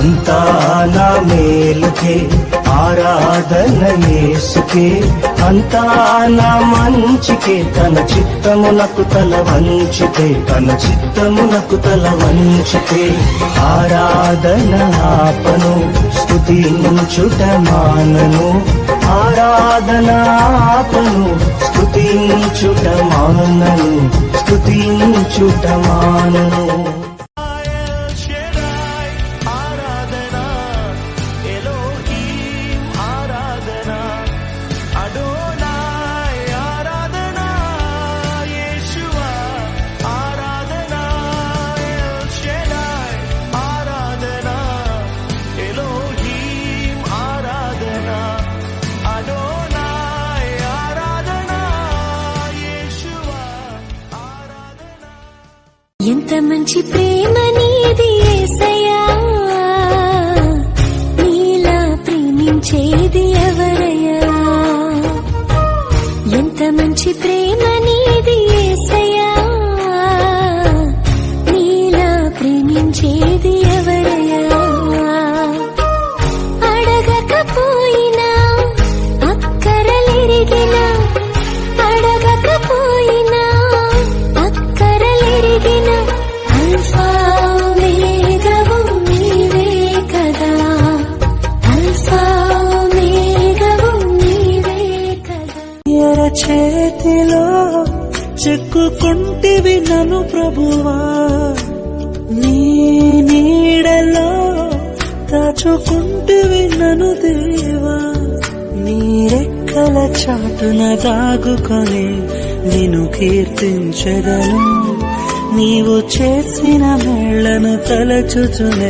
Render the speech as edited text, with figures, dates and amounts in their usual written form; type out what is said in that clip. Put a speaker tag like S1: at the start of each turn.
S1: అంతా నా మేలుకే ఆరాధన యేసుకే, అంతా నా మంచికే, తన చిత్తమునకు తల వంచితే, తన చిత్తమునకు తల వంచితే, ఆరాధన ఆపను స్తుతించుట మానను, ఆరాధన ఆపను స్తుతించుట మానను, స్తుతించుట మానను.
S2: ఎంత మంచి ప్రేమ నీది యేసయ్యా, నీలా ప్రేమించేది ఎవరయ్యా. ఎంత మంచి ప్రేమ నీది యేసయ్యా, నీలా ప్రేమించేది ఎవరయ్యా. అడగకపోయినా అక్కరలెరిగినా, అడగకపోయినా అక్కరలెరిగినా, అల్ఫా ఓమేగావు నీవే కదా, అల్ఫా ఓమేగావు నీవే కదా.
S3: ఎర చేతిలో చెక్కుకుంటివి నన్ను ప్రభువా, నీ నీడలో దాచుకుంటివి నన్ను దేవా. నీ రెక్కల చాటున దాగుకొని నిన్ను కీర్తించెదను, నీవు చేసిన మేళ్లను తలచుచునే